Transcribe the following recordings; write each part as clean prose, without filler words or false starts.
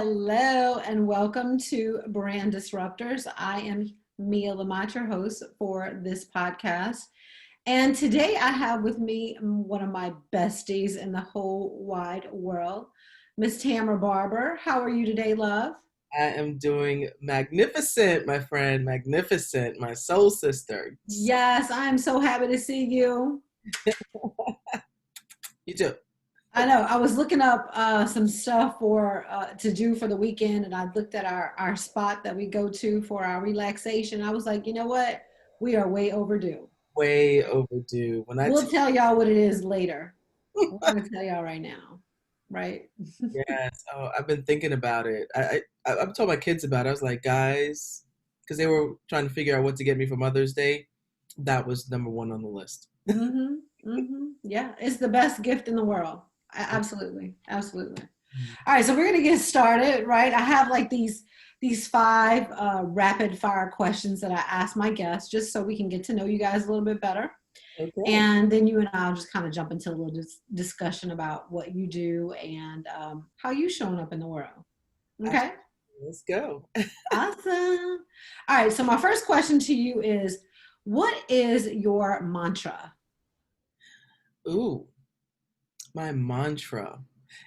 Hello and welcome to Brand Disruptors. I am Mia Lamont, your host for this podcast. And today I have with me one of my besties in the whole wide world, Miss Tamrah Barber. How are you today, love? I am doing magnificent, my friend. Magnificent, my soul sister. Yes, I'm so happy to see you. You too. I know. I was looking up some stuff for to do for the weekend, and I looked at our spot that we go to for our relaxation. I was like, you know what? We are way overdue. Way overdue. When I We'll tell y'all what it is later. We're going to tell y'all right now, right? yes, I've been thinking about it. I've told my kids about it. I was like, guys, because they were trying to figure out what to get me for Mother's Day. That was number one on the list. Yeah, it's the best gift in the world. Absolutely, absolutely. All right, so we're gonna get started, right? I have like these five rapid fire questions that I ask my guests, just so we can get to know you guys a little bit better, Okay. and then you and I'll just kind of jump into a little discussion about what you do and how you showing up in the world. Okay, Let's go. awesome. All right, so my first question to you is, what is your mantra? Ooh, my mantra.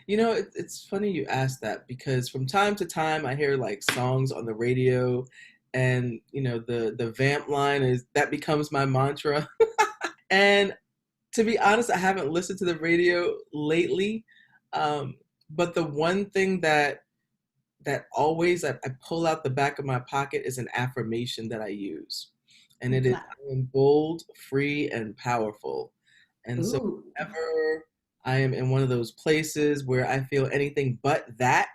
It's funny you asked that because from time to time I hear like songs on the radio and the vamp line is that becomes my mantra. And to be honest, I haven't listened to the radio lately. But the one thing that always I pull out the back of my pocket is an affirmation that I use. And it is I am bold, free, and powerful. And so Ooh. whenever I am in one of those places where I feel anything but that,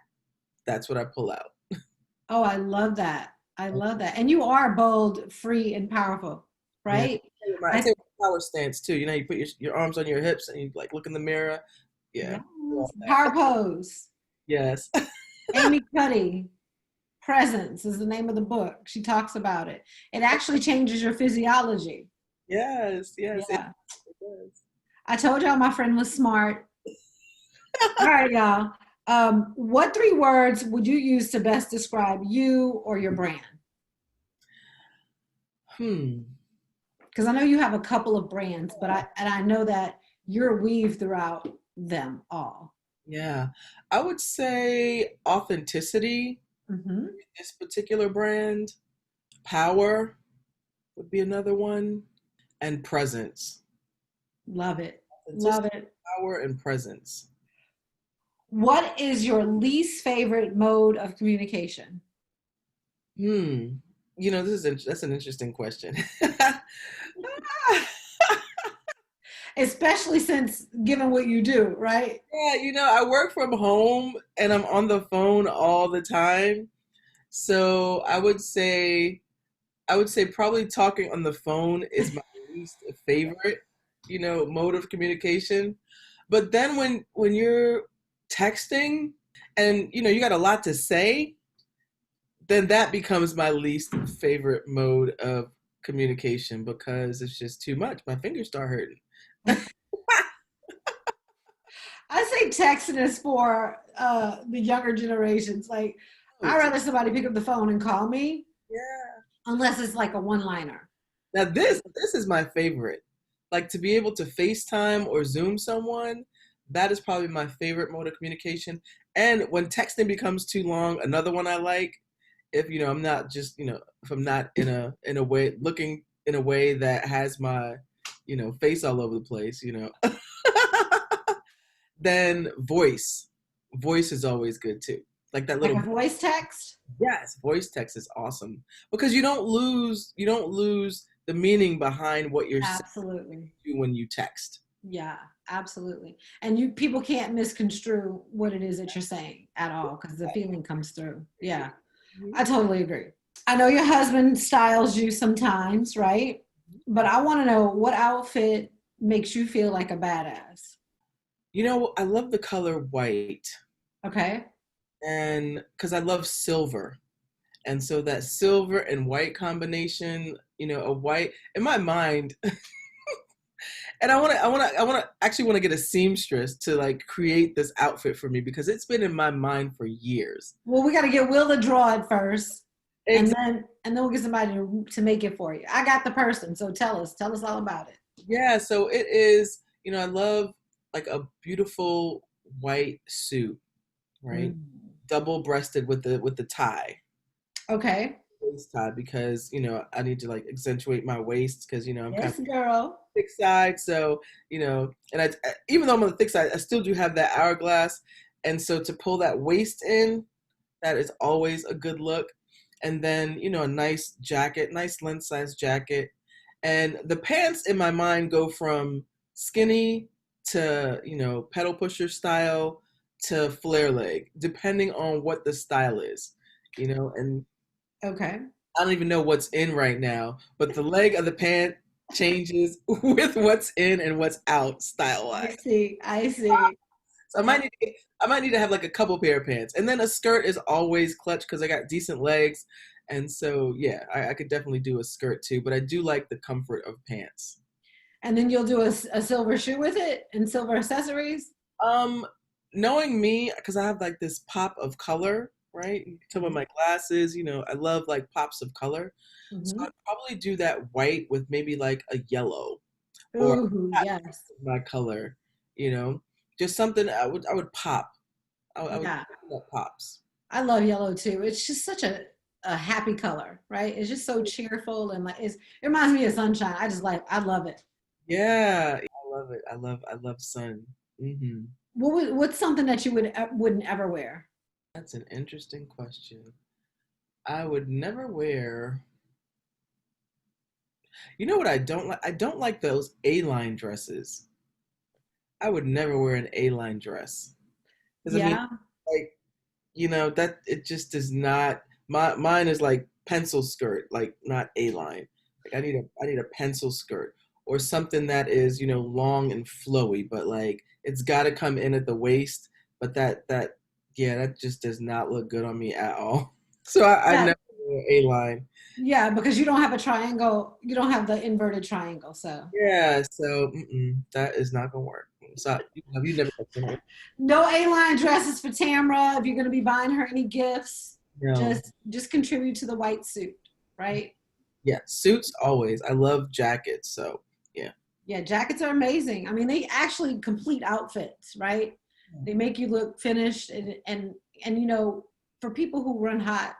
that's what I pull out. Oh, I love that. I love that. And you are bold, free, and powerful, Yeah. right? I I take my power stance too. You put your arms on your hips and you like look in the mirror. Yeah. Yes. All Power that. pose. Yes. Amy Cuddy, Presence is the name of the book. She talks about it. It actually changes your physiology. Yes. Yes. It Yeah. does. I told y'all my friend was smart. All right, y'all. What three words would you use to best describe you or your brand? Hmm. Because I know you have a couple of brands, but I know that you're weaved throughout them all. Yeah. I would say authenticity, Hmm. this particular brand, power would be another one, and presence. Love it. Love Authenticity, it. power, and presence. What is your least favorite mode of communication? Hmm. That's an interesting question. Especially since given what you do, right? Yeah, I work from home and I'm on the phone all the time. So I would say probably talking on the phone is my least favorite, mode of communication. But then when you're texting and you got a lot to say, then that becomes my least favorite mode of communication because it's just too much. My fingers start hurting. I say texting is for the younger generations. Like, I'd Oh, rather somebody pick up the phone and call me, yeah. unless it's like a one-liner. Now this is my favorite. Like to be able to FaceTime or Zoom someone, that is probably my favorite mode of communication. And when texting becomes too long, another one I like, if I'm not just, if I'm not in a way looking in a way that has my, face all over the place, then voice. Voice is always good too. Like that Like a little voice text? yes, voice text is awesome because you don't lose the meaning behind what you're saying Absolutely. when you text. Yeah, absolutely. And you people can't misconstrue what it is that you're saying at all because the feeling comes through. Yeah, Mhm. I totally agree. I know your husband styles you sometimes, right? But I want to know what outfit makes you feel like a badass. I love the color white Okay. and because I love silver. And so that silver and white combination, a white, in my mind, And I want to actually want to get a seamstress to like create this outfit for me because it's been in my mind for years. Well, we got to get Will to draw it first, and Exactly. then we'll get somebody to make it for you. I got the person, so tell us all about it. Yeah, so it is, I love like a beautiful white suit, right? Mm. Double-breasted with the tie. Okay. Waist tie because, I need to like accentuate my waist because, I'm kind of Yes, girl. thick side. So, and even though I'm on the thick side, I still do have that hourglass. And so to pull that waist in, that is always a good look. And then, a nice jacket, nice length size jacket. And the pants in my mind go from skinny to, pedal pusher style to flare leg, depending on what the style is, and Okay. I don't even know what's in right now, but the leg of the pant changes with what's in and what's out style I wise. see. I see. So I might need to have like a couple pair of pants, and then a skirt is always clutch because I got decent legs, and so yeah, I could definitely do a skirt too. But I do like the comfort of pants. And then you'll do a silver shoe with it and silver accessories. Um, Knowing me, because I have like this pop of color, right? You can tell by my glasses, I love like pops of color. So Mm-hmm. I'd probably do that white with maybe like a yellow or Ooh, yes. my color, you know, just something I would pop. I would Yeah. that pops. I love yellow too. It's just such a happy color, right? It's just so cheerful and like it reminds me of sunshine. I love it. Yeah, I love it. I love sun. What's something that you wouldn't ever wear? That's an interesting question. I would never wear. You know what I don't like? I don't like those A-line dresses. I would never wear an A-line dress because I mean, Yeah. like that it just does not. Mine is like pencil skirt, like not A-line. Like I need a pencil skirt or something that is long and flowy, but like it's got to come in at the waist. But that yeah, that just does not look good on me at all. So I Yeah. never wear A-line. Yeah, because you don't have a triangle. You don't have the inverted triangle. So Yeah, so that is not gonna work. So have you never done it? no A-line dresses for Tamra. If you're going to be buying her any gifts, No. just contribute to the white suit, right? Yeah, suits always. I love jackets, so yeah. Yeah, jackets are amazing. I mean, they actually complete outfits, right? They make you look finished and for people who run hot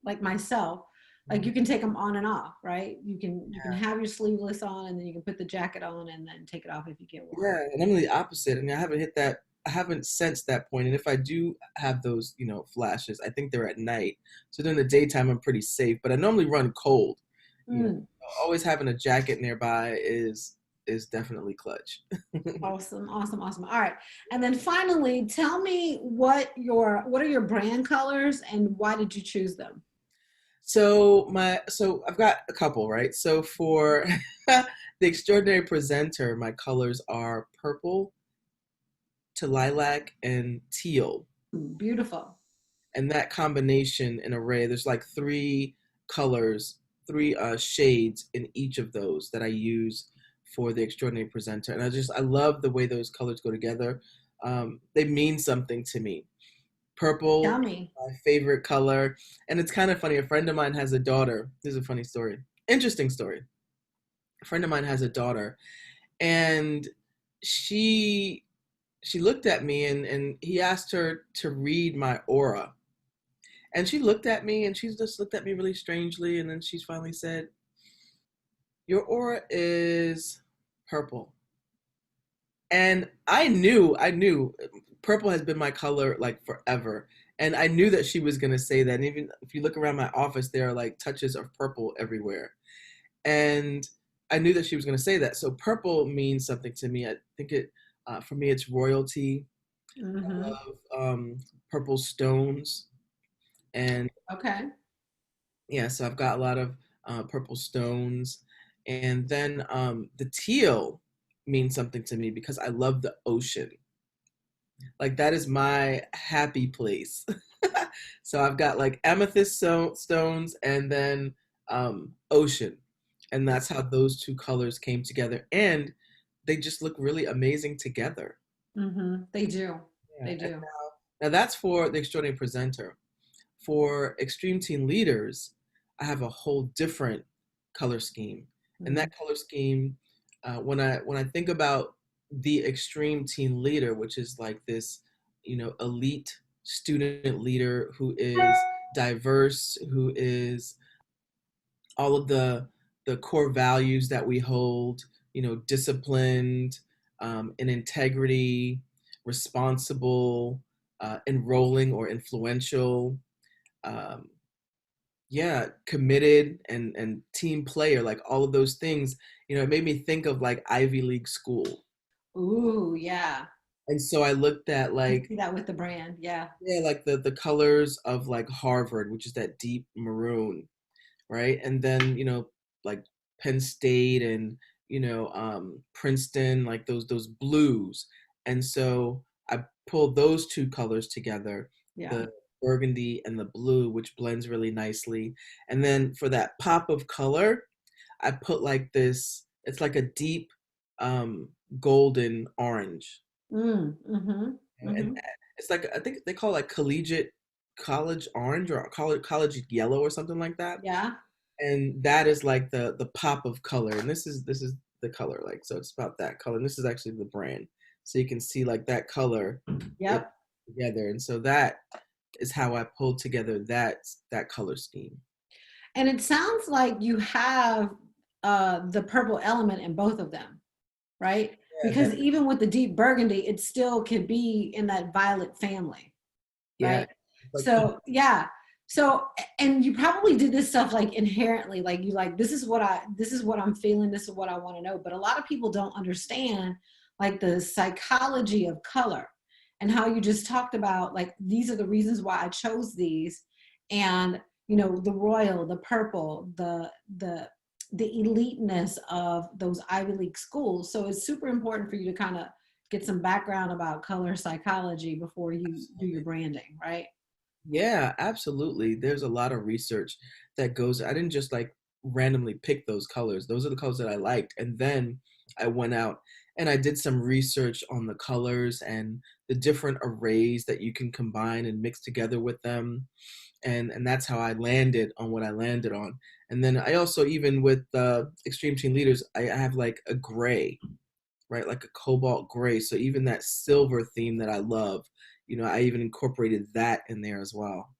like myself, like Mhm. you can take them on and off, right? You can have your sleeveless on and then you can put the jacket on and then take it off if you get warm. Yeah, and I'm the opposite. I mean, I haven't sensed that point. And if I do have those, flashes, I think they're at night. So during the daytime, I'm pretty safe. But I normally run cold. You know, Mm, always having a jacket nearby is definitely clutch. awesome, awesome, awesome. All right. And then finally, tell me what are your brand colors and why did you choose them? So I've got a couple, right? So for the extraordinary presenter, my colors are purple to lilac and teal. Beautiful. And that combination and array, there's like three colors, three shades in each of those that I use for the extraordinary presenter. And I love the way those colors go together. They mean something to me. Purple, Yummy. my favorite color. And it's kind of funny. A friend of mine has a daughter. This is a funny story. Interesting story. A friend of mine has a daughter, and she she looked at me and he asked her to read my aura. And she looked at me and she just looked at me really strangely. And then she finally said, "Your aura is purple." And I knew purple has been my color like forever. And I knew that she was going to say that. And even if you look around my office, there are like touches of purple everywhere. And I knew that she was going to say that. So purple means something to me. I think for me, it's royalty. I Mm-hmm. love purple stones. And Okay. yeah, so I've got a lot of purple stones. And then the teal means something to me because I love the ocean. Like that is my happy place. So I've got like amethyst stones and then ocean. And that's how those two colors came together. And they just look really amazing together. They do. Yeah. They And do. now that's for the extraordinary presenter. For extreme teen leaders, I have a whole different color scheme. And Mhm. that color scheme, when I think about the extreme teen leader, which is like this, elite student leader who is diverse, who is all of the core values that we hold, disciplined, in integrity, responsible, enrolling or influential, um, yeah, committed and team player, like all of those things. It made me think of like Ivy League school. Ooh, yeah. And so I looked at I like, see that with the brand. Yeah. yeah, like the colors of like Harvard, which is that deep maroon, right? And then, like Penn State and, Princeton, like those blues. And so I pulled those two colors together, Yeah. the burgundy and the blue, which blends really nicely. And then for that pop of color, I put like this, it's like a deep golden orange. Mm-hmm. And Mm-hmm. it's like, I think they call it like collegiate college orange or college yellow or something like that. Yeah. And that is like the pop of color, and this is the color, like, so it's about that color, and this is actually the brand, so you can see like that color it Yep. together. And so that is how I pulled together that color scheme. And it sounds like you have the purple element in both of them, right? Yeah, Because even with the deep burgundy, it still can be in that violet family, yeah, right? like So yeah. So and you probably did this stuff like inherently, like you like this is what I'm feeling, this is what I want to know. But a lot of people don't understand like the psychology of color and how you just talked about like these are the reasons why I chose these. And the royal, the purple, the eliteness of those Ivy League schools. So it's super important for you to kind of get some background about color psychology before you do your branding, right? Yeah, absolutely. There's a lot of research that goes. I didn't just like randomly pick those colors. Those are the colors that I liked. And then I went out and I did some research on the colors and the different arrays that you can combine and mix together with them. And that's how I landed on what I landed on. And then I also, even with Extreme Teen Leaders, I have like a gray, right? Like a cobalt gray. So even that silver theme that I love, I even incorporated that in there as well.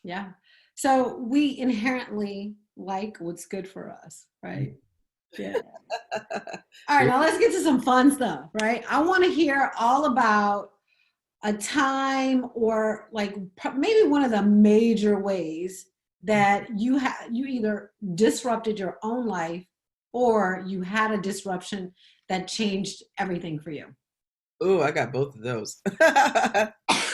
Yeah. So we inherently like what's good for us, right? Yeah. All right, Yeah. now let's get to some fun stuff, right? I want to hear all about a time or like maybe one of the major ways that you either disrupted your own life or you had a disruption that changed everything for you. Oh, I got both of those.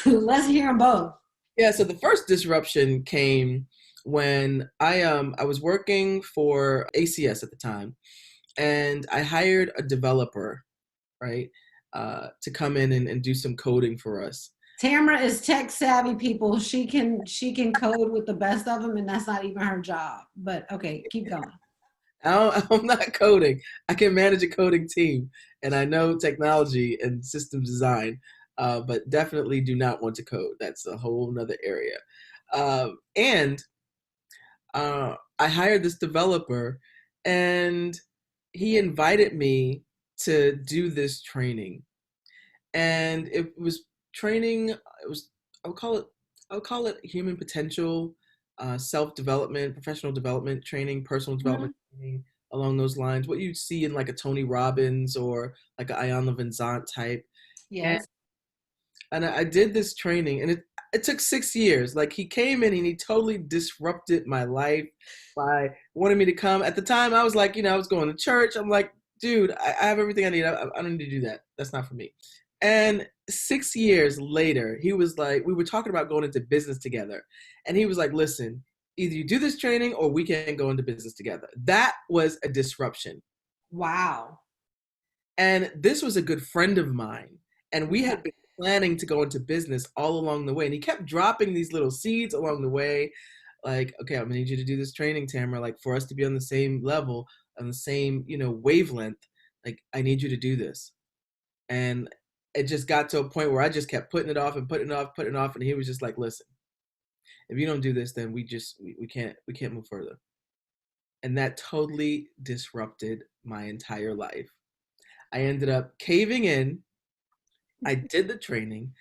Let's hear them both. Yeah, so the first disruption came when I was working for ACS at the time, and I hired a developer, right, to come in and do some coding for us. Tamrah is tech savvy, people. She can code with the best of them, and that's not even her job. But okay, keep going. I'm not coding. I can manage a coding team, and I know technology and system design, but definitely do not want to code. That's a whole nother area. And I hired this developer, and he invited me to do this training. And it was training. It was I would call it I would call it human potential, self development, professional development training, personal Mhm. development training, along those lines. What you'd see in like a Tony Robbins or like a Ayan Levenzant type. And Yes. I did this training, and it took 6 years. Like, he came in and he totally disrupted my life by wanting me to come. At the time, I was like, I was going to church. I'm like, dude, I have everything I need. I don't need to do that. That's not for me. And 6 years later, he was like, we were talking about going into business together. And he was like, listen, either you do this training or we can't go into business together. That was a disruption. Wow. And this was a good friend of mine. And we Yeah. had been planning to go into business all along the way. And he kept dropping these little seeds along the way. Like, okay, I'm gonna need you to do this training, Tamara, like for us to be on the same level, on the same, wavelength. like, I need you to do this. And it just got to a point where I just kept putting it off and putting it off, putting it off. And he was just like, listen, if you don't do this, then we can't move further. And that totally disrupted my entire life. I ended up caving in. I did the training.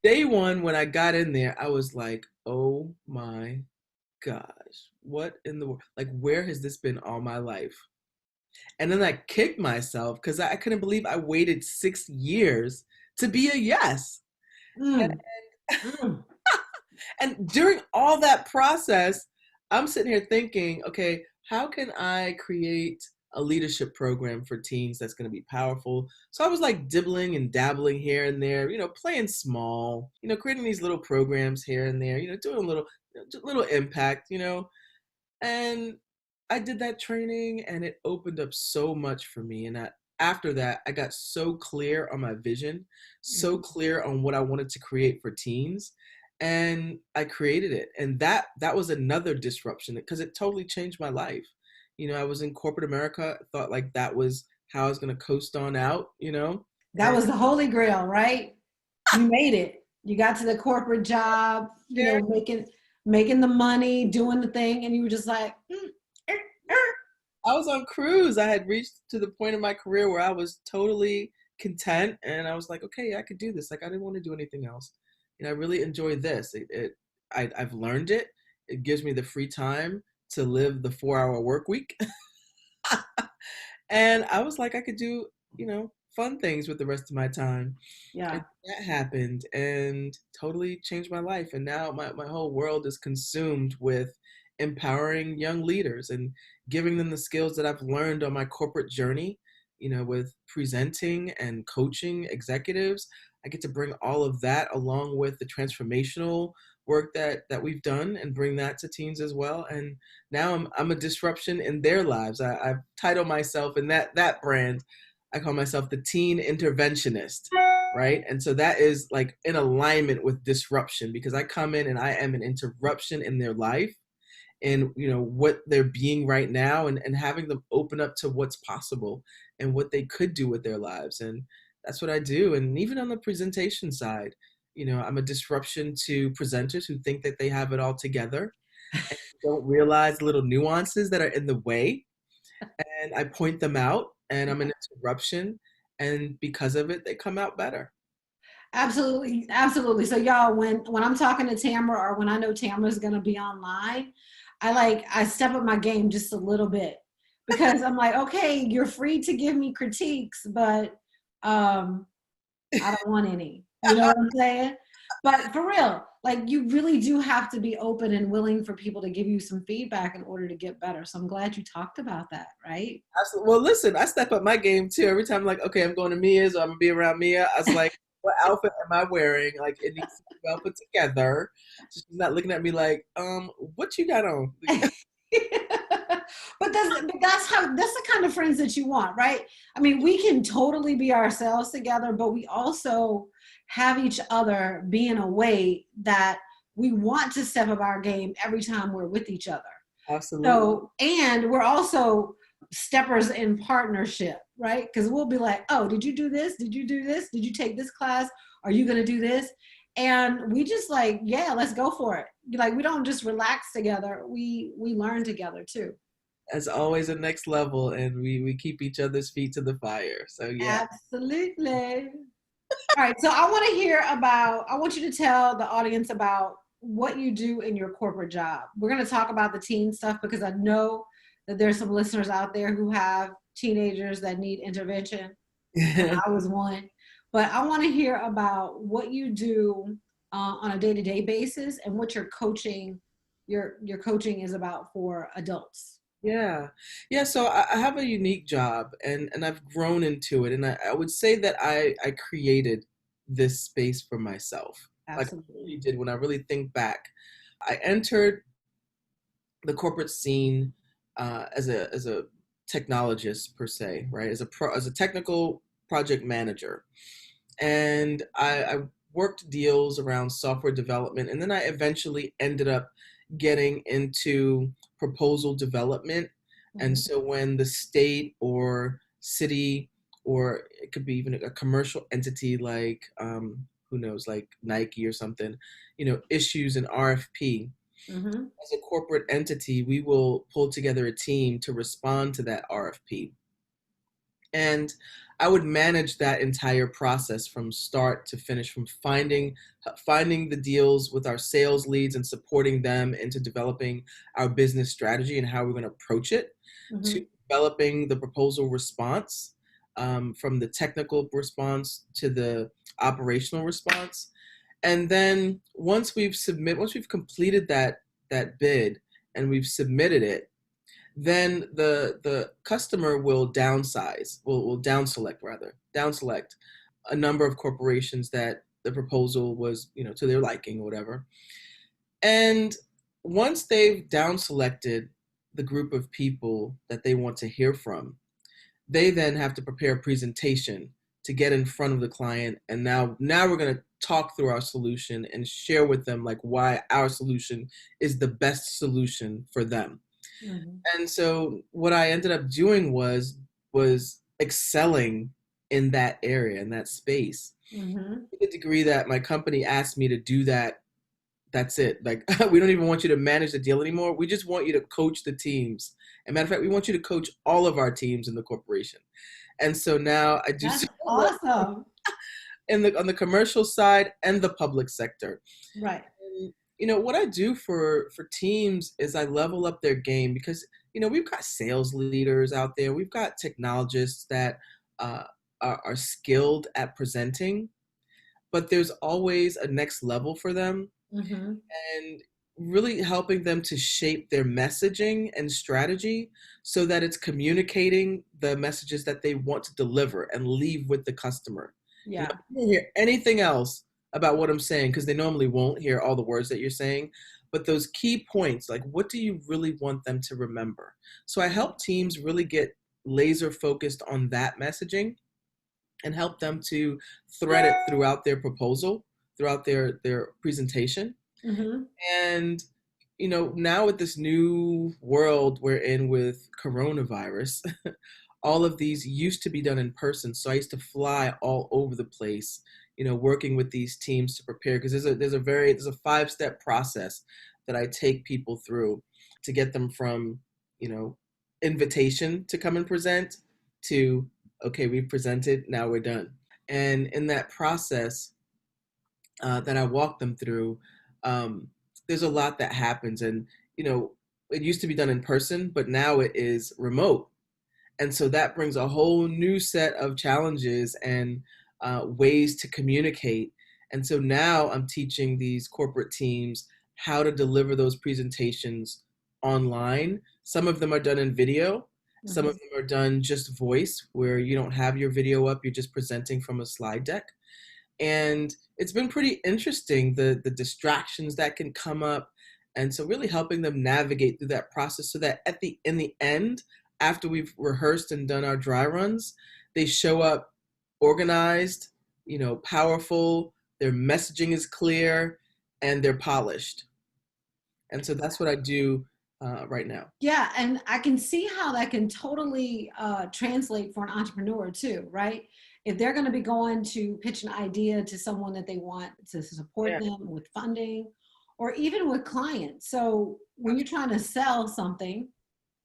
Day one, when I got in there, I was like, oh my gosh, what in the world? Like, where has this been all my life? And then I kicked myself because I couldn't believe I waited 6 years to be a yes. Mm, mm. And during all that process, I'm sitting here thinking, okay, how can I create a leadership program for teens that's going to be powerful? So I was like dibbling and dabbling here and there, playing small, creating these little programs here and there, doing a little impact, and I did that training and it opened up so much for me. And after that, I got so clear on my vision, so clear on what I wanted to create for teens. And I created it. And that was another disruption because it totally changed my life. I was in corporate America, thought like that was how I was going to coast on out, That and was the Holy Grail, right? You made it. You got to the corporate job, yeah, making the money, doing the thing, and you were just like, er, er. I was on cruise. I had reached to the point in my career where I was totally content, and I was like, okay, yeah, I could do this. Like, I didn't want to do anything else. I really enjoy this. I've learned it. It gives me the free time to live the 4-hour work week. And I was like, I could do, fun things with the rest of my time. And Yeah. that happened and totally changed my life. And now my whole world is consumed with empowering young leaders and giving them the skills that I've learned on my corporate journey, with presenting and coaching executives. I get to bring all of that along with the transformational work that we've done and bring that to teens as well. And now I'm a disruption in their lives. I've titled myself in that brand. I call myself the teen interventionist, right? And so that is like in alignment with disruption because I come in and I am an interruption in their life and what they're being right now and having them open up to what's possible and what they could do with their lives. And that's what I do. And even on the presentation side, I'm a disruption to presenters who think that they have it all together and don't realize little nuances that are in the way. And I point them out and I'm an interruption. And because of it, they come out better. Absolutely, absolutely. So y'all, when I'm talking to Tamrah or when I know Tamrah is gonna be online, I step up my game just a little bit because I'm like, okay, you're free to give me critiques, but I don't want any. You know what I'm saying? But for real, like you really do have to be open and willing for people to give you some feedback in order to get better. So I'm glad you talked about that, right? Absolutely. Well, listen, I step up my game too. Every time I'm like, okay, I'm going to Mia's or I'm gonna be around Mia, I was like, what outfit am I wearing? Like it needs to be well put together. So she's not looking at me like, what you got on? But that's the kind of friends that you want, right? I mean, we can totally be ourselves together, but we also have each other be in a way that we want to step up our game every time we're with each other. Absolutely. So, and we're also steppers in partnership, right? Because we'll be like, oh, did you do this? Did you do this? Did you take this class? Are you going to do this? And we just like, yeah, let's go for it. Like, we don't just relax together. We learn together too. As always, a next level, and we keep each other's feet to the fire. So yeah. Absolutely. All right. So I want you to tell the audience about what you do in your corporate job. We're going to talk about the teen stuff because I know that there's some listeners out there who have teenagers that need intervention. And I was one. But I want to hear about what you do on a day-to-day basis and what your coaching is about for adults. Yeah. Yeah. So I have a unique job and I've grown into it. And I would say that I created this space for myself. Like I Absolutely. really did when I really think back. I entered the corporate scene as a technologist per se, right? As a technical project manager. And I worked deals around software development. And then I eventually ended up getting into proposal development. And Mhm. so when the state or city, or it could be even a commercial entity like who knows, like Nike or something, issues an RFP. Mm-hmm. As a corporate entity, we will pull together a team to respond to that RFP. And I would manage that entire process from start to finish, from finding the deals with our sales leads and supporting them into developing our business strategy and how we're going to approach it, Mm-hmm. to developing the proposal response, from the technical response to the operational response. And then once we've completed that bid and we've submitted it, then the customer will down select a number of corporations that the proposal was, to their liking or whatever. And once they've down selected the group of people that they want to hear from, they then have to prepare a presentation to get in front of the client. And now we're going to talk through our solution and share with them like why our solution is the best solution for them. Mm-hmm. And so what I ended up doing was excelling in that area, in that space, Mm-hmm. to the degree that my company asked me to do that. That's it. Like, we don't even want you to manage the deal anymore. We just want you to coach the teams. And matter of fact, we want you to coach all of our teams in the corporation. And so now I do That's so awesome. on the commercial side and the public sector. Right. And, what I do for teams is I level up their game, because we've got sales leaders out there, we've got technologists that uh, are skilled at presenting, but there's always a next level for them. Mm-hmm. And really helping them to shape their messaging and strategy so that it's communicating the messages that they want to deliver and leave with the customer. Yeah. You don't hear anything else about what I'm saying, because they normally won't hear all the words that you're saying. But those key points, like, what do you really want them to remember? So I help teams really get laser focused on that messaging and help them to thread it throughout their proposal, throughout their presentation. Mm-hmm. And now with this new world we're in with coronavirus, all of these used to be done in person. So I used to fly all over the place, working with these teams to prepare, because there's a 5-step process that I take people through to get them from, invitation to come and present to, okay, we've presented, now we're done. And in that process that I walk them through, there's a lot that happens. And, it used to be done in person, but now it is remote. And so that brings a whole new set of challenges and ways to communicate. And so now I'm teaching these corporate teams how to deliver those presentations online. Some of them are done in video. Some Mm-hmm. of them are done just voice, where you don't have your video up, you're just presenting from a slide deck. And it's been pretty interesting, the distractions that can come up. And so really helping them navigate through that process so that in the end, after we've rehearsed and done our dry runs, they show up organized, powerful, their messaging is clear, and they're polished. And so that's what I do right now. Yeah, and I can see how that can totally translate for an entrepreneur too, right? If they're going to be going to pitch an idea to someone that they want to support Yeah. them with funding, or even with clients. So when you're trying to sell something,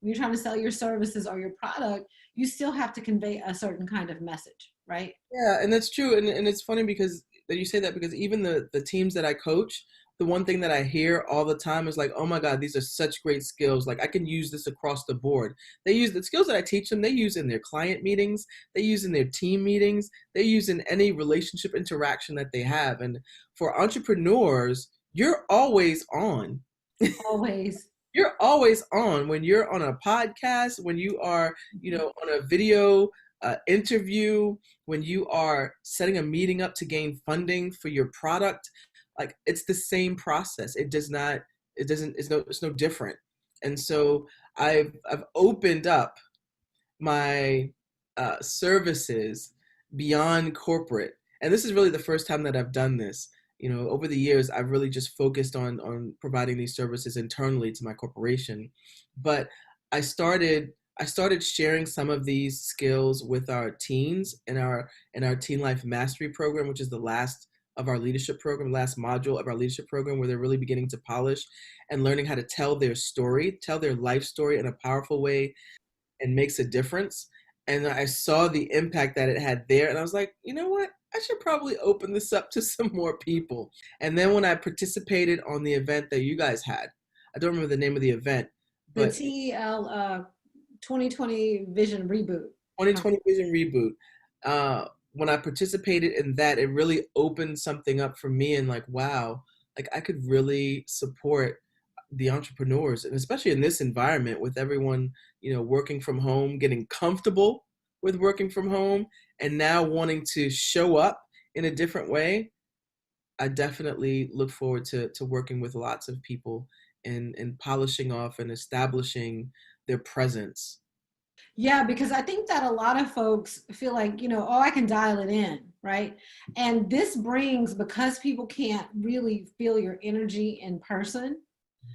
when you're trying to sell your services or your product, you still have to convey a certain kind of message, right? Yeah, and that's true. And it's funny because that you say that, because even the teams that I coach, the one thing that I hear all the time is like, oh my God, these are such great skills. Like, I can use this across the board. They use the skills that I teach them, they use in their client meetings, they use in their team meetings, they use in any relationship interaction that they have. And for entrepreneurs, you're always on. Always. You're always on when you're on a podcast, when you are, on a video interview, when you are setting a meeting up to gain funding for your product. Like, it's the same process. It's no different. And so I've opened up my services beyond corporate. And this is really the first time that I've done this. Over the years, I've really just focused on providing these services internally to my corporation. But I started sharing some of these skills with our teens in our Teen Life Mastery program, which is the last of our leadership program, last module of our leadership program, where they're really beginning to polish and learning how to tell their story, tell their life story in a powerful way and makes a difference. And I saw the impact that it had there, and I was like, you know what? I should probably open this up to some more people. And then when I participated on the event that you guys had, I don't remember the name of the event, The but TEL 2020 Vision Reboot. 2020 Vision Reboot. When I participated in that, it really opened something up for me, and like, wow, like I could really support the entrepreneurs, and especially in this environment with everyone, working from home, getting comfortable with working from home, and now wanting to show up in a different way. I definitely look forward to working with lots of people and polishing off and establishing their presence. Yeah, because I think that a lot of folks feel like, oh, I can dial it in, right? And this brings, because people can't really feel your energy in person,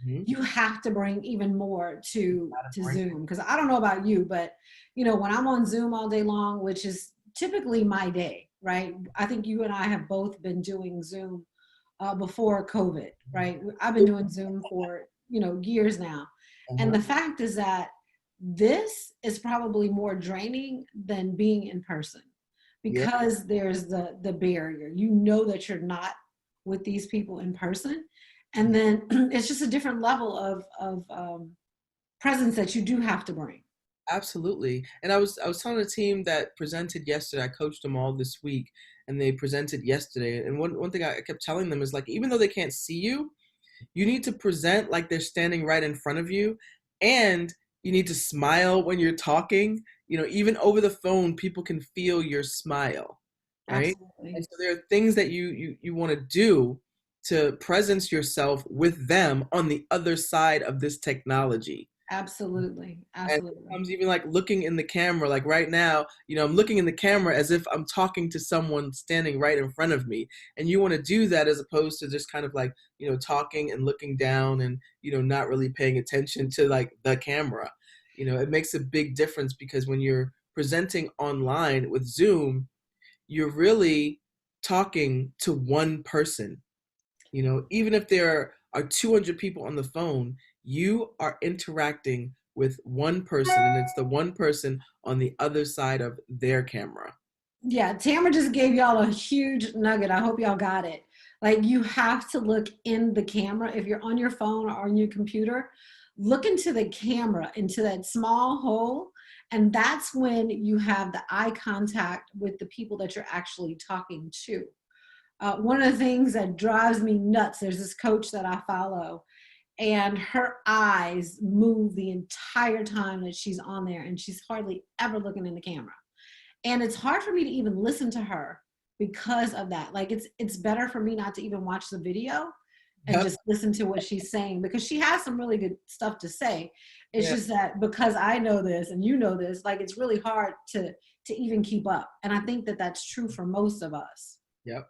Mhm. you have to bring even more Gotta to bring Zoom. Because I don't know about you, but when I'm on Zoom all day long, which is typically my day, right? I think you and I have both been doing Zoom before COVID, right? I've been doing Zoom for years now, and Uh-huh. the fact is that this is probably more draining than being in person, Yeah, because there's the barrier. You know that you're not with these people in person, and then it's just a different level of presence that you do have to bring. absolutely. And I was telling the team that presented yesterday, I coached them all this week, and they presented yesterday. And one thing I kept telling them is like, even though they can't see you, you need to present like they're standing right in front of you, and you need to smile when you're talking. Even over the phone, people can feel your smile, right? And Absolutely. so there are things that you want to do to presence yourself with them on the other side of this technology. Absolutely. And Absolutely. sometimes even like looking in the camera, like right now, I'm looking in the camera as if I'm talking to someone standing right in front of me. And you want to do that as opposed to just kind of like, talking and looking down and, not really paying attention to like the camera. It makes a big difference because when you're presenting online with Zoom, you're really talking to one person. Even if there are 200 people on the phone, you are interacting with one person, and it's the one person on the other side of their camera. Yeah, Tamara just gave y'all a huge nugget. I hope y'all got it. Like, you have to look in the camera. If you're on your phone or on your computer, look into the camera, into that small hole. And that's when you have the eye contact with the people that you're actually talking to. One of the things that drives me nuts, there's this coach that I follow, and her eyes move the entire time that she's on there, and she's hardly ever looking in the camera, and it's hard for me to even listen to her because of that. Like, it's better for me not to even watch the video and Yep. just listen to what she's saying, because she has some really good stuff to say. It's Yeah. just that because I know this and you know this, like, it's really hard to even keep up. And I think that that's true for most of us. Yep.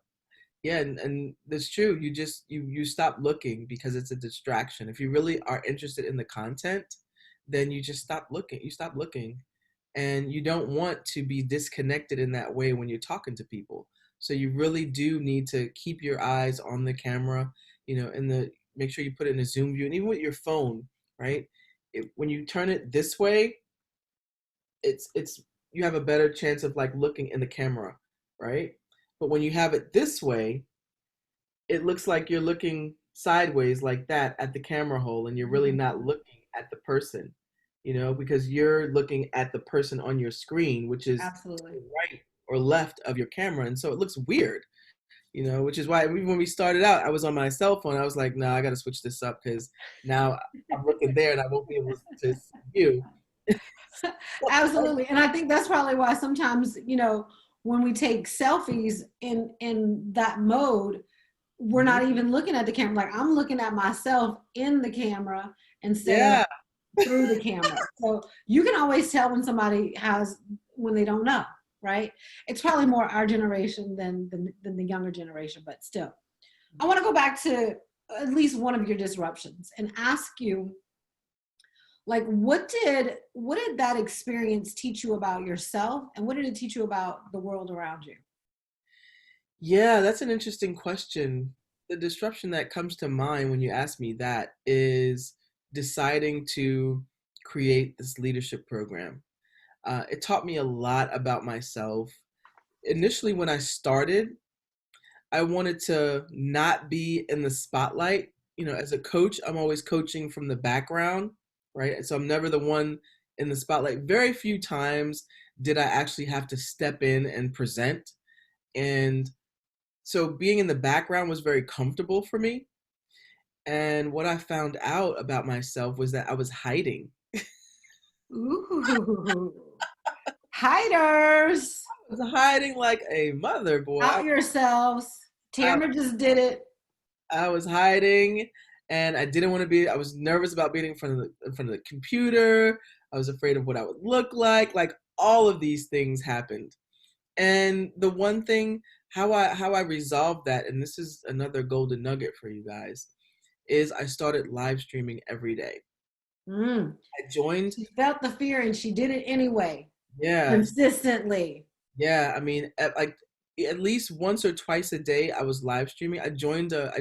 Yeah, and that's true. You stop looking because it's a distraction. If you really are interested in the content, then you just stop looking. You stop looking, and you don't want to be disconnected in that way when you're talking to people. So you really do need to keep your eyes on the camera, and make sure you put it in a zoom view, and even with your phone, right? When you turn it this way, it's you have a better chance of like looking in the camera, right? But when you have it this way, it looks like you're looking sideways like that at the camera hole, and you're really not Mhm. looking at the person, because you're looking at the person on your screen, which is to Absolutely. the right or left of your camera. And so it looks weird, which is why even when we started out, I was on my cell phone. I was like, no, I got to switch this up because now I'm looking there and I won't be able to see you. Absolutely. And I think that's probably why sometimes, when we take selfies in that mode, we're Mhm. not even looking at the camera. Like, I'm looking at myself in the camera instead of Yeah. through the camera. So you can always tell when somebody has, when they don't know, right? It's probably more our generation than the younger generation, but still. I want to go back to at least one of your disruptions and ask you, Like what did that experience teach you about yourself, and what did it teach you about the world around you? Yeah, that's an interesting question. The disruption that comes to mind when you ask me that is deciding to create this leadership program. It taught me a lot about myself. Initially, when I started, I wanted to not be in the spotlight. You know, as a coach, I'm always coaching from the background, right? So I'm never the one in the spotlight. Very few times did I actually have to step in and present. And so being in the background was very comfortable for me. And what I found out about myself was that I was hiding. Ooh, hiders, I was hiding like a mother, boy. out yourselves. I, Tamara just did it. I was hiding, and I didn't want to be. I was nervous about being in front of the computer. I was afraid of what I would look like. Like all of these things happened. And the one thing, how I resolved that, and this is another golden nugget for you guys, is I started live streaming every day. Mm. I joined, She felt the fear and she did it anyway, yeah, consistently. yeah. I mean, at least once or twice a day, I was live streaming. I joined a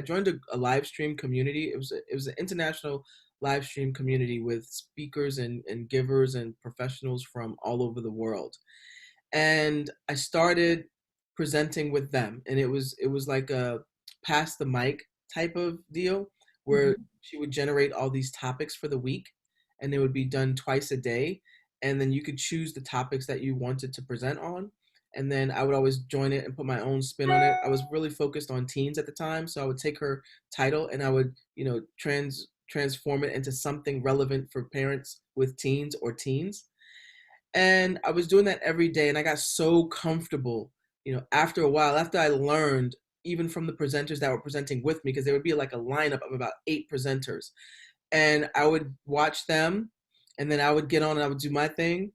live stream community. It was an international live stream community with speakers and givers and professionals from all over the world. And I started presenting with them, and it was like a pass the mic type of deal where Mhm. she would generate all these topics for the week, and they would be done twice a day, and then you could choose the topics that you wanted to present on, and then I would always join it and put my own spin on it. I was really focused on teens at the time, so I would take her title and I would, transform it into something relevant for parents with teens or teens. And I was doing that every day, and I got so comfortable, after a while, after I learned, even from the presenters that were presenting with me, because there would be like a lineup of about 8 presenters. And I would watch them, and then I would get on and I would do my thing.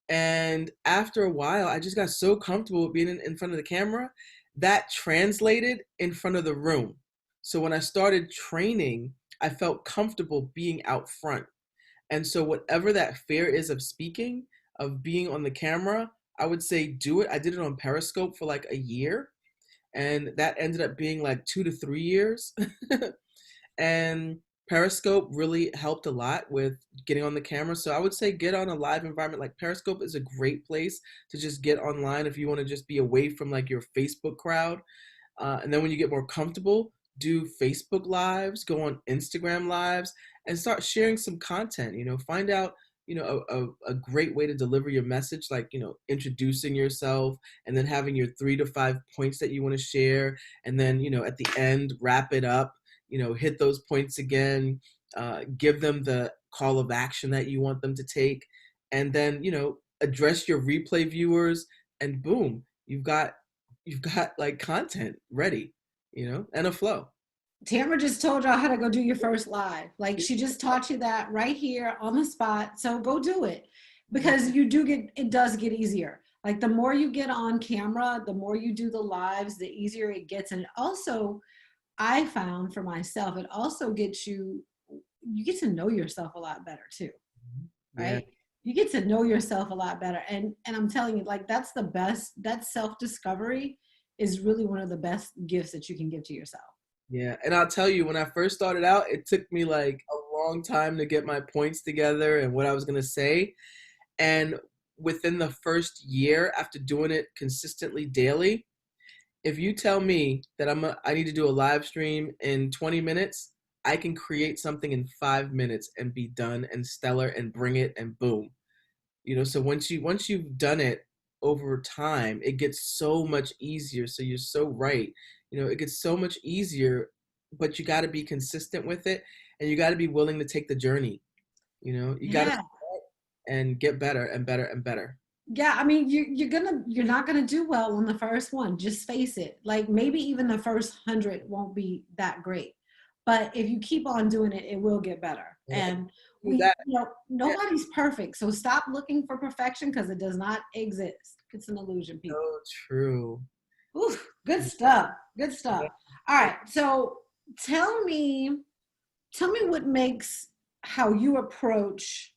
And after a while, I just got so comfortable with being in front of the camera that translated in front of the room. So when I started training, I felt comfortable being out front. And so, whatever that fear is of speaking, of being on the camera, I would say do it. I did it on Periscope for like a year, and that ended up being like 2 to 3 years. And Periscope really helped a lot with getting on the camera. So, I would say get on a live environment. Like Periscope is a great place to just get online if you want to just be away from like your Facebook crowd. And then when you get more comfortable, do Facebook lives, go on Instagram lives, and start sharing some content. Find out, a great way to deliver your message, like, introducing yourself and then having your 3 to 5 points that you want to share. And then, at the end, wrap it up, hit those points again, give them the call of action that you want them to take. And then, address your replay viewers, and boom, you've got like content ready, and a flow. Tamara just told y'all how to go do your first live. Like she just taught you that right here on the spot. So go do it, because it does get easier. Like the more you get on camera, the more you do the lives, the easier it gets. And it also, I found for myself, it also gets you get to know yourself a lot better too, Yeah, right? You get to know yourself a lot better. And I'm telling you, like that's the best, that self-discovery is really one of the best gifts that you can give to yourself. yeah. And I'll tell you, when I first started out, it took me like a long time to get my points together and what I was gonna say. And within the first year, after doing it consistently daily, if you tell me that I need to do a live stream in 20 minutes, I can create something in 5 minutes and be done and stellar and bring it and boom. So once you've done it over time, it gets so much easier. So you're so right. It gets so much easier, but you got to be consistent with it, and you got to be willing to take the journey. You got to Yeah. and get better and better and better. Yeah, I mean, you're not gonna do well on the first one. Just face it. Like maybe even the first 100 won't be that great, but if you keep on doing it, it will get better. Yeah. And Do that. Yeah. nobody's perfect, so stop looking for perfection because it does not exist. It's an illusion, people. So true. Oof, good stuff. Good stuff. All right, so tell me, tell me what makes how you approach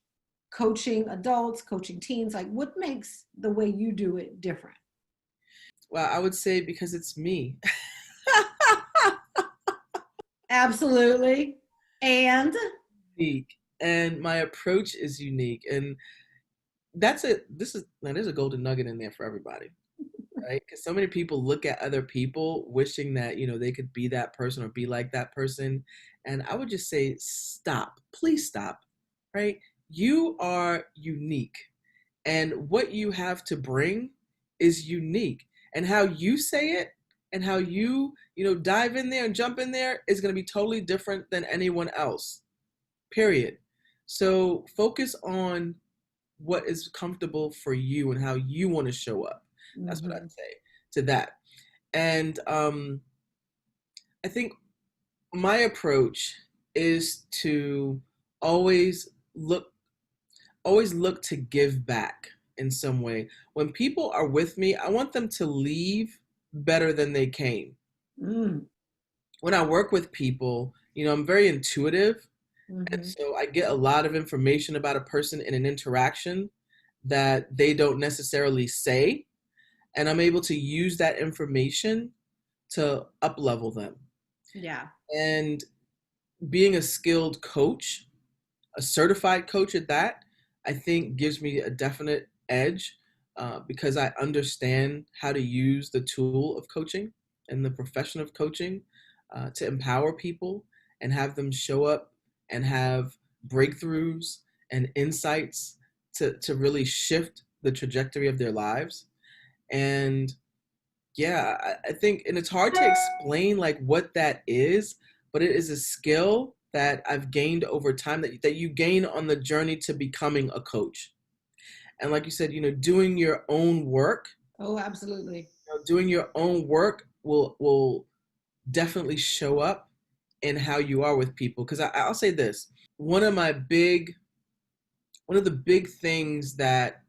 coaching adults, coaching teens? Like, what makes the way you do it different? Well, I would say because it's me. Absolutely. And Unique. And my approach is unique. And there's a golden nugget in there for everybody, right? Because so many people look at other people wishing that, they could be that person or be like that person. And I would just say, stop, please stop, right? You are unique. And what you have to bring is unique. And how you say it and how dive in there and jump in there is going to be totally different than anyone else, period. So focus on what is comfortable for you and how you want to show up. That's what mhm. I'd say to that. And I think my approach is to always look always look to give back in some way. When people are with me, I want them to leave better than they came. Mm, When I work with people, I'm very intuitive. And mhm. so I get a lot of information about a person in an interaction that they don't necessarily say. And I'm able to use that information to up level them. Yeah. And being a skilled coach, a certified coach at that, I think gives me a definite edge because I understand how to use the tool of coaching and the profession of coaching to empower people and have them show up and have breakthroughs and insights to really shift the trajectory of their lives. And yeah, I think, and it's hard to explain like what that is, but it is a skill that I've gained over time that you gain on the journey to becoming a coach. And like you said, doing your own work, Oh, absolutely. doing your own work will definitely show up in how you are with people. Because I'll say this, one of my big, one of the big things that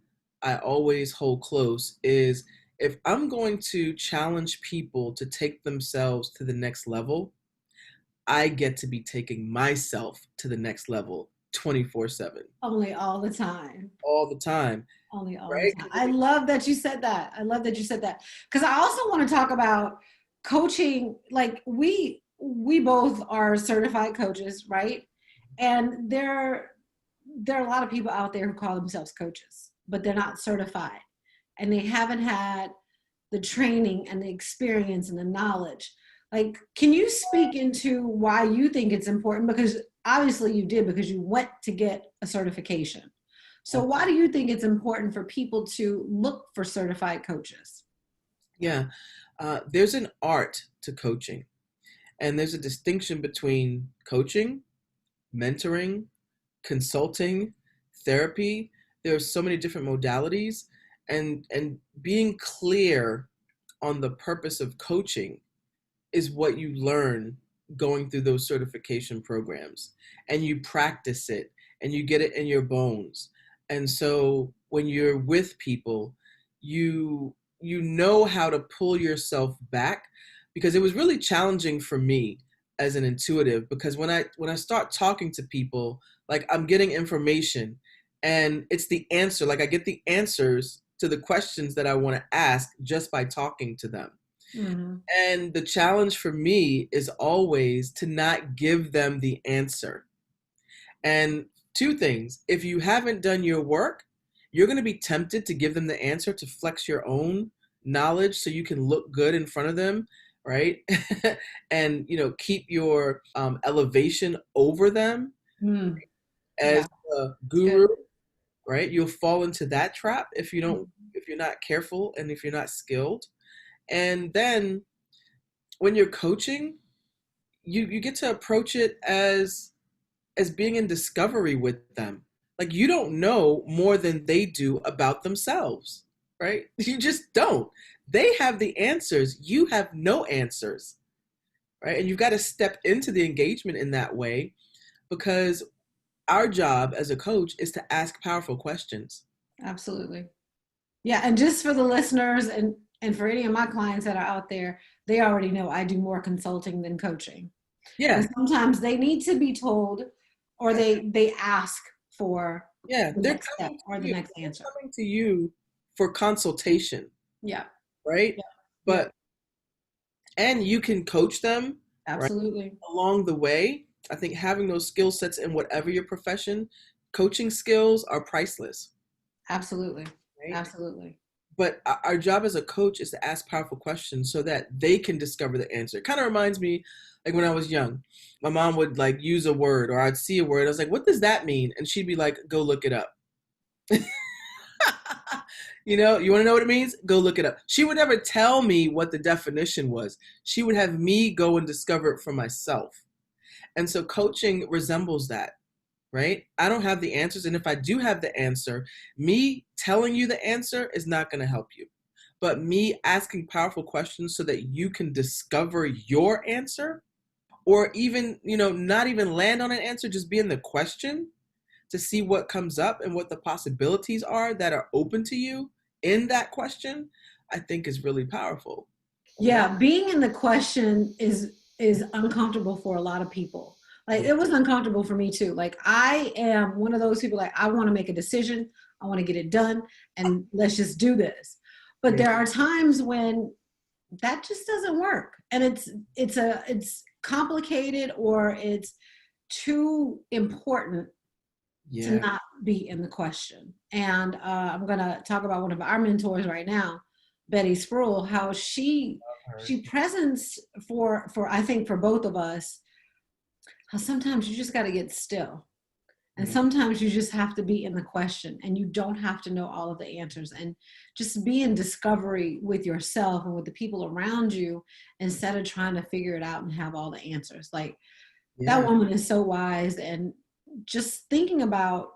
I always hold close is if I'm going to challenge people to take themselves to the next level, I get to be taking myself to the next level 24/7, Only all the time. all the time, Only all the right? time. I love that you said that. I love that you said that. Because I also want to talk about coaching. Like we both are certified coaches, right? And there are a lot of people out there who call themselves coaches, but they're not certified. And they haven't had the training and the experience and the knowledge. Like, can you speak into why you think it's important? Because obviously you did, because you went to get a certification. So why do you think it's important for people to look for certified coaches? Yeah, there's an art to coaching, and there's a distinction between coaching, mentoring, consulting, therapy. There are so many different modalities, and being clear on the purpose of coaching is what you learn going through those certification programs, and you practice it and you get it in your bones. And so when you're with people, you know how to pull yourself back, because it was really challenging for me as an intuitive, because when I start talking to people, like I'm getting information and it's the answer, like I get the answers to the questions that I want to ask just by talking to them. Mm-hmm. And the challenge for me is always to not give them the answer. And two things, if you haven't done your work, you're going to be tempted to give them the answer to flex your own knowledge so you can look good in front of them, right? And, keep your elevation over them Mm, as yeah, a it's guru, good. right? You'll fall into that trap Mhm. if you're not careful and if you're not skilled. And then when you're coaching, you get to approach it as being in discovery with them. Like you don't know more than they do about themselves, right? You just don't. They have the answers, you have no answers, right? And you've got to step into the engagement in that way, because our job as a coach is to ask powerful questions. Absolutely. Yeah, and just for the listeners and for any of my clients that are out there, they already know I do more consulting than coaching. Yeah. And sometimes they need to be told, or they ask for Yeah, the they're next step coming to or the you. next They're answer. coming to you for consultation, Yeah. right? Yeah. Yeah. But and you can coach them, right, Absolutely. along the way. I think having those skill sets in whatever your profession, coaching skills are priceless, Absolutely. right? Absolutely. But our job as a coach is to ask powerful questions so that they can discover the answer. It kind of reminds me like when I was young, my mom would like use a word or I'd see a word. I was like, what does that mean? And she'd be like, go look it up. You want to know what it means? Go look it up. She would never tell me what the definition was. She would have me go and discover it for myself. And so coaching resembles that, right? I don't have the answers. And if I do have the answer, me telling you the answer is not going to help you. But me asking powerful questions so that you can discover your answer, or even, not even land on an answer, just be in the question to see what comes up and what the possibilities are that are open to you in that question, I think is really powerful. Yeah, being in the question is uncomfortable for a lot of people. Like Yeah. it was uncomfortable for me too. Like I am one of those people like I want to make a decision, I want to get it done and let's just do this. But Yeah. there are times when that just doesn't work. And it's complicated or it's too important to Yeah. not be in the question. And I'm going to talk about one of our mentors right now, Betty Spruill, how she presents for I think for both of us, how sometimes you just got to get still. And Mm. sometimes you just have to be in the question and you don't have to know all of the answers and just be in discovery with yourself and with the people around you instead of trying to figure it out and have all the answers. Like that Yeah. woman is so wise and just thinking about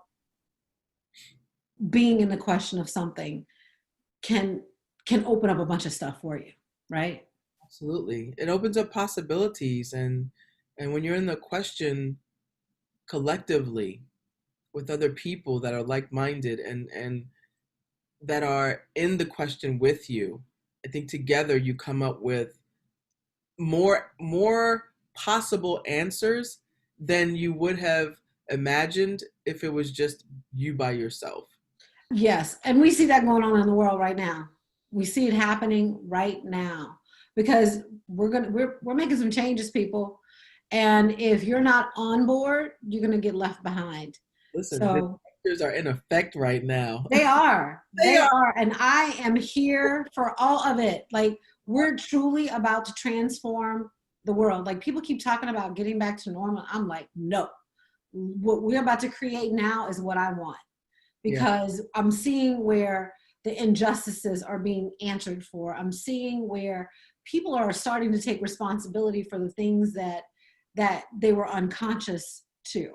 being in the question of something can can open up a bunch of stuff for you, right? Absolutely. It opens up possibilities, and when you're in the question collectively with other people that are like-minded and that are in the question with you, I think together you come up with more possible answers than you would have imagined if it was just you by yourself. Yes, and we see that going on in the world right now. We see it happening right now because we're making some changes, people. And if you're not on board, you're gonna get left behind. Listen, So disruptors are in effect right now. they are, They they are. are, and I am here for all of it. Like we're truly about to transform the world. Like people keep talking about getting back to normal. I'm like, no, what we're about to create now is what I want Yeah. because I'm seeing where the injustices are being answered for. I'm seeing where people are starting to take responsibility for the things that they were unconscious to,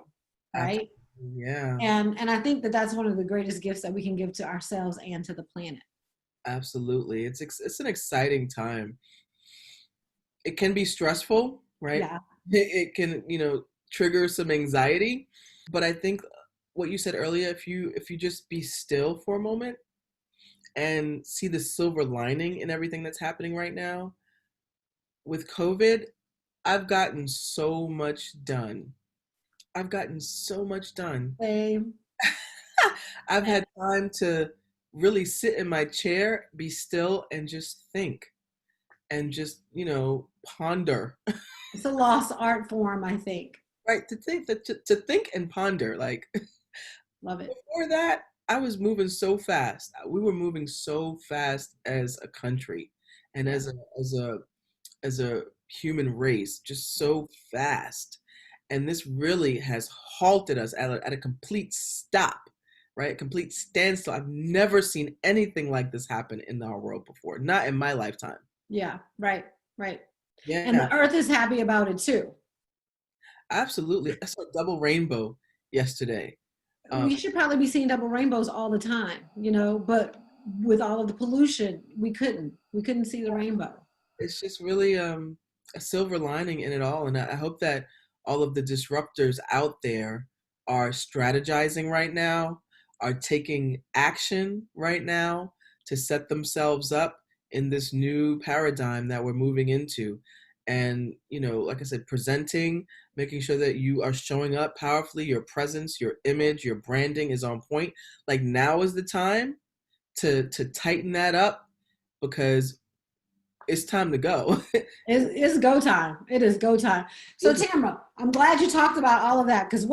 right? Absolutely. Yeah. And I think that that's one of the greatest gifts that we can give to ourselves and to the planet. Absolutely. It's an exciting time. It can be stressful, right? Yeah. It can, trigger some anxiety, but I think what you said earlier, if you just be still for a moment and see the silver lining in everything that's happening right now with COVID, I've gotten so much done. I've gotten so much done. Same. I've had time to really sit in my chair, be still, and just think and just, ponder. It's a lost art form, I think. Right? To think and ponder. Like Love it. before that, I was moving so fast. We were moving so fast as a country and Yeah. as a human race, just so fast. And this really has halted us at a complete stop, right? A complete standstill. I've never seen anything like this happen in our world before, not in my lifetime. Yeah. Right. Right. And Yeah, the earth is happy about it too. absolutely. I saw a double rainbow yesterday. Um, We should probably be seeing double rainbows all the time, but with all of the pollution, we couldn't see the rainbow. it's just really a silver lining in it all, and I hope that all of the disruptors out there are strategizing right now, are taking action right now to set themselves up in this new paradigm that we're moving into. and, like I said, presenting, making sure that you are showing up powerfully, your presence, your image, your branding is on point. Like, now is the time to tighten that up, because it's time to go. It's go time. It is go time. So Tamrah, I'm glad you talked about all of that, because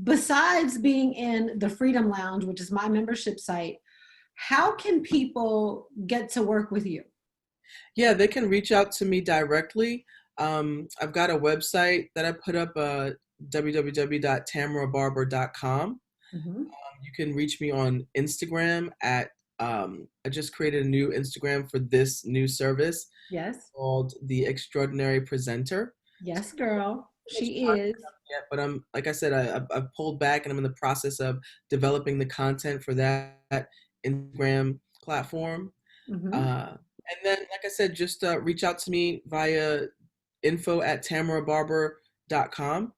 besides being in the Freedom Lounge, which is my membership site, how can people get to work with you? Yeah, they can reach out to me directly. I've got a website that I put up, www.tamrahbarber.com. Mhm. You can reach me on Instagram at, I just created a new Instagram for this new service Yes. called The Extraordinary Presenter. Yes, girl. Much She content is. yet, but I'm, like I said, I've pulled back, and I'm in the process of developing the content for that Instagram platform. Hmm. And then, like I said, just reach out to me via info@tamrahbarber.com,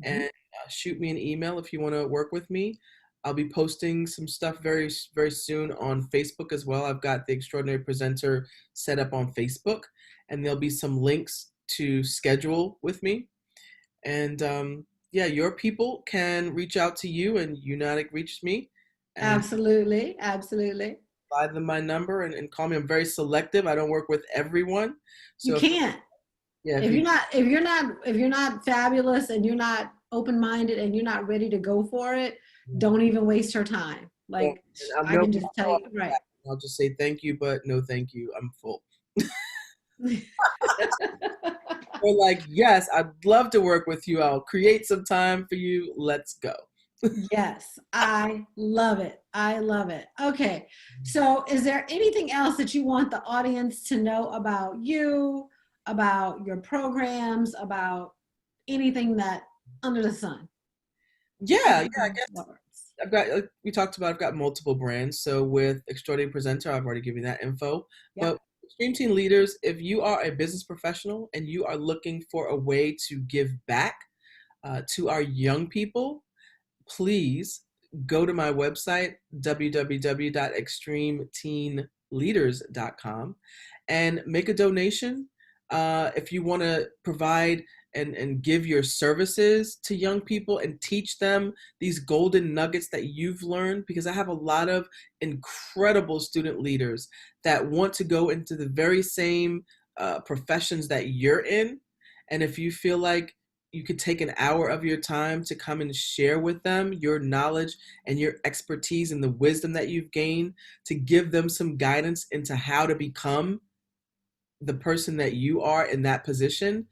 and Hmm. shoot me an email if you want to work with me. I'll be posting some stuff very, very soon on Facebook as well. I've got the Extraordinary Presenter set up on Facebook, and there'll be some links to schedule with me. And yeah, your people can reach out to you, and United reached me, and Absolutely. Absolutely. provide them my number, and call me. I'm very selective. I don't work with everyone. You So if, can't. yeah, if If you, you're not fabulous and you're not open-minded and you're not ready to go for it, don't even waste her time. yeah, Like, and I'm I no, can just tell you, right. I'll just say thank you, but no thank you. I'm full. Or like, yes, I'd love to work with you. I'll create some time for you. Let's go. Yes, I love it. I love it. Okay. So, is there anything else that you want the audience to know about you, about your programs, about anything that under the sun? Yeah, yeah. I Final guess words. I've got, like we talked about, I've got multiple brands. So with Extraordinary Presenter, I've already given you that info. Yep. But Extreme Teen Leaders, if you are a business professional and you are looking for a way to give back to our young people, please go to my website, www.extremeteenleaders.com, and make a donation. If you want to provide and give your services to young people and teach them these golden nuggets that you've learned, because I have a lot of incredible student leaders that want to go into the very same professions that you're in. And if you feel like you could take an hour of your time to come and share with them your knowledge and your expertise and the wisdom that you've gained, to give them some guidance into how to become the person that you are in that position,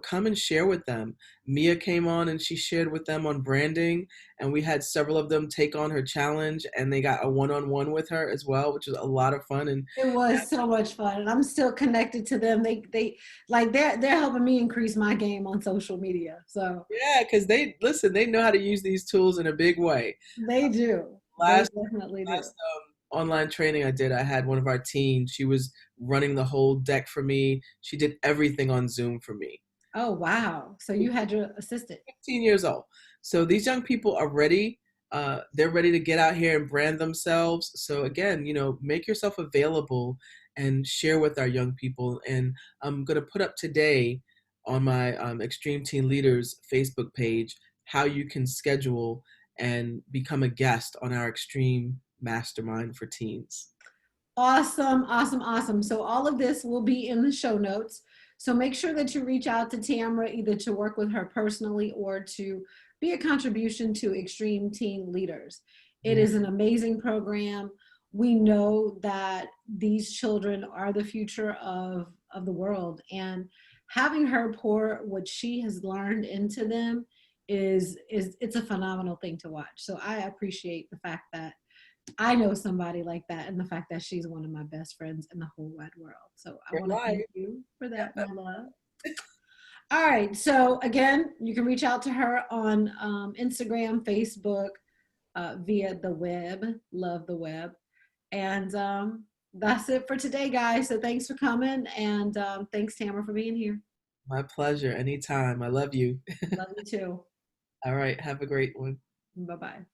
come and share with them. Mia came on and she shared with them on branding, and we had several of them take on her challenge, and they got a one-on-one with her as well, which was a lot of fun. And It was so much fun, and I'm still connected to them. They're helping me increase my game on social media. So yeah, because they listen, they know how to use these tools in a big way. they do. They Last definitely do. last online training I did, I had one of our teens. She was running the whole deck for me. She did everything on Zoom for me. Oh wow! So you had your assistant. 15 years old. So these young people are ready. They're ready to get out here and brand themselves. So again, make yourself available and share with our young people. And I'm going to put up today on my Extreme Teen Leaders Facebook page how you can schedule and become a guest on our Extreme Mastermind for Teens. Awesome, awesome, awesome. So all of this will be in the show notes. So make sure that you reach out to Tamrah either to work with her personally or to be a contribution to Extreme Teen Leaders. It is an amazing program. We know that these children are the future of the world, and having her pour what she has learned into them is it's a phenomenal thing to watch. So I appreciate the fact that I know somebody like that, and the fact that she's one of my best friends in the whole wide world. So I You're want to live. thank you for that, my love. All right. So again, you can reach out to her on Instagram, Facebook, via the web. Love the web. And that's it for today, guys. So thanks for coming, and thanks, Tamrah, for being here. My pleasure. Anytime. I love you. Love you too. All right. Have a great one. Bye bye.